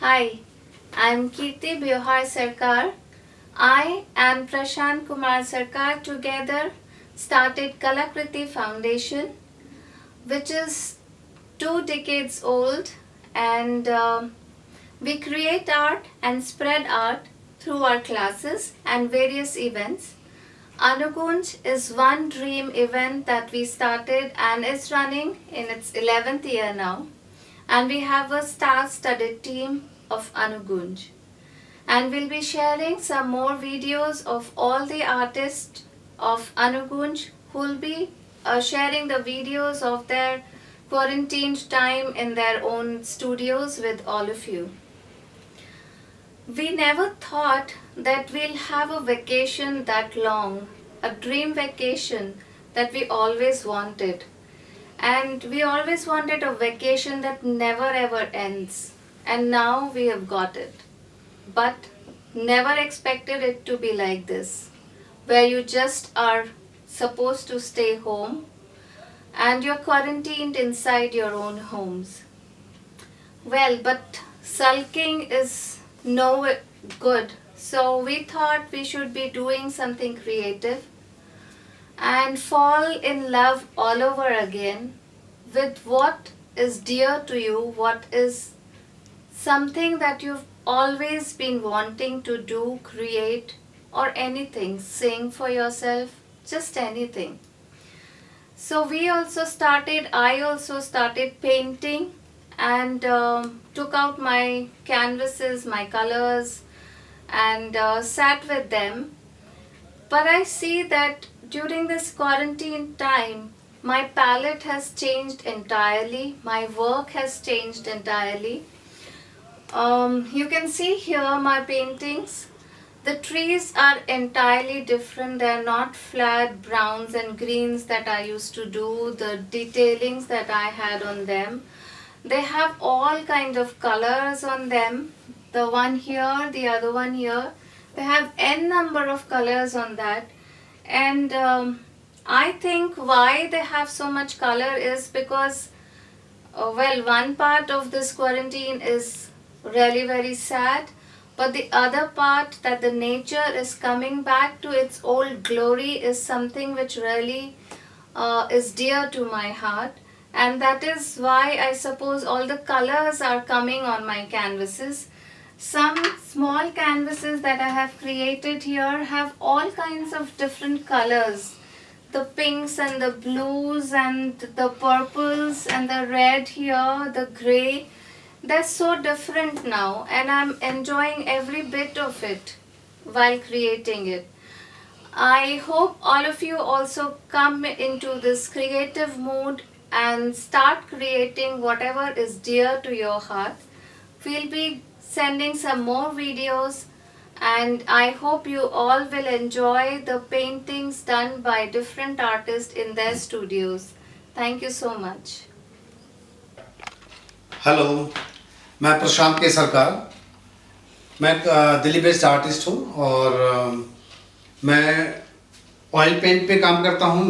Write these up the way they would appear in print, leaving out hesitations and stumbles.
Hi, I'm Kirti Biohar Sarkar. I and Prashant Kumar Sarkar together started Kalakriti Foundation, which is 2 decades old, and we create art and spread art through our classes and various events. Anugunj is one dream event that we started and is running in its 11th year now. And we have a star-studded team of Anugunj. And we'll be sharing some more videos of all the artists of Anugunj who will be sharing the videos of their quarantined time in their own studios with all of you. We never thought that we'll have a vacation that long, a dream vacation that we always wanted. And we always wanted a vacation that never ever ends. And now we have got it. But never expected it to be like this, where you just are supposed to stay home and you're quarantined inside your own homes. Well, but sulking is no good. So we thought we should be doing something creative and fall in love all over again with what is dear to you, what is something that you've always been wanting to do, create, or anything, sing for yourself, just anything. So I also started painting and took out my canvases, my colors, and sat with them. But I see that during this quarantine time, my palette has changed entirely, my work has changed entirely. You can see here my paintings. The trees are entirely different. They are not flat browns and greens that I used to do, the detailings that I had on them. They have all kind of colors on them. The one here, the other one here. They have n number of colors on that. And I think why they have so much color is because, one part of this quarantine is really very sad, but the other part, that the nature is coming back to its old glory, is something which really is dear to my heart. And that is why I suppose all the colors are coming on my canvases. Some small canvases that I have created here have all kinds of different colors. The pinks and the blues and the purples and the red here, the grey. They're so different now, and I'm enjoying every bit of it while creating it. I hope all of you also come into this creative mood and start creating whatever is dear to your heart. We'll be sending some more videos, and I hope you all will enjoy the paintings done by different artists in their studios. Thank you so much. Hello, मैं प्रशांत के सरकार। मैं Delhi based artist हूँ और मैं oil paint पे काम करता हूँ,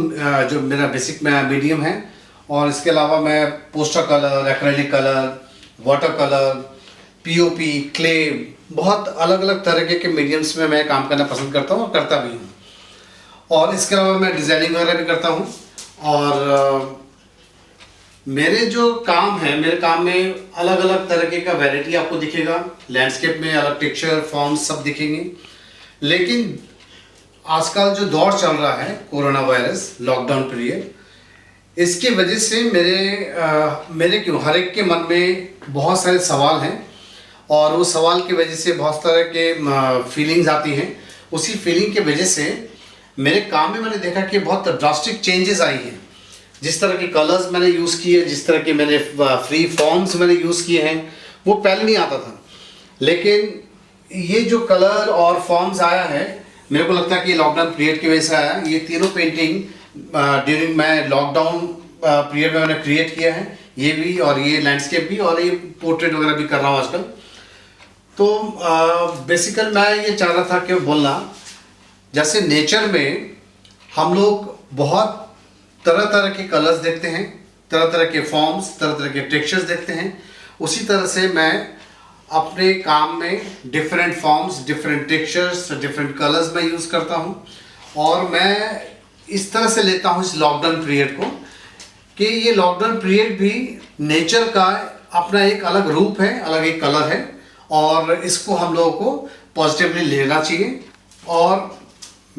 जो मेरा बेसिक मीडियम है। और इसके अलावा मैं poster colour, acrylic colour, water colour, POP, clay, बहुत अलग अलग तरीके के मीडियम्स में मैं काम करना पसंद करता हूँ और करता भी हूँ। और इसके अलावा मैं डिज़ाइनिंग वगैरह भी करता हूँ। और मेरे काम में अलग अलग तरीके का वैरायटी आपको दिखेगा। लैंडस्केप में अलग टेक्सचर, फॉर्म्स सब दिखेंगे। लेकिन आजकल जो दौर चल रहा है, कोरोना वायरस, लॉकडाउन पीरियड, इसकी वजह से हर एक के मन में बहुत सारे सवाल हैं और वो सवाल की वजह से बहुत तरह के फीलिंग्स आती हैं। उसी फीलिंग की वजह से मेरे काम में मैंने देखा कि बहुत ड्रास्टिक चेंजेस आई हैं। जिस तरह के कलर्स मैंने यूज़ किए, जिस तरह के मैंने फ्री फॉर्म्स मैंने यूज़ किए हैं, वो पहले नहीं आता था। लेकिन ये जो कलर और फॉर्म्स आया है, मेरे को लगता है कि लॉकडाउन पीरियड की वजह से आया। ये तीनों पेंटिंग ड्यूरिंग मैं लॉकडाउन पीरियड में मैंने क्रिएट किया है। ये भी, और ये लैंडस्केप भी, और ये पोर्ट्रेट वगैरह भी कर रहा हूँ आजकल। तो बेसिकल मैं ये चाह रहा था कि बोलना, जैसे नेचर में हम लोग बहुत तरह तरह के कलर्स देखते हैं, तरह तरह के फॉर्म्स, तरह तरह के टेक्सचर्स देखते हैं। उसी तरह से मैं अपने काम में different forms, different textures, different colours में यूज़ करता हूँ। और मैं इस तरह से लेता हूँ इस लॉकडाउन पीरियड को कि ये लॉकडाउन पीरियड भी नेचर का अपना एक अलग रूप है, अलग एक कलर है, और इसको हम लोगों को पॉजिटिवली लेना चाहिए। और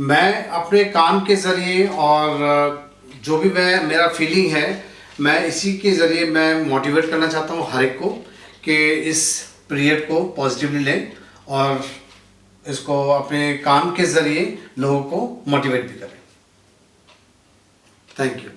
मैं अपने काम के ज़रिए और जो भी मेरा फीलिंग है, मैं इसी के ज़रिए मैं मोटिवेट करना चाहता हूँ हर एक को कि इस पीरियड को पॉजिटिवली लें और इसको अपने काम के ज़रिए लोगों को मोटिवेट भी करें। Thank you.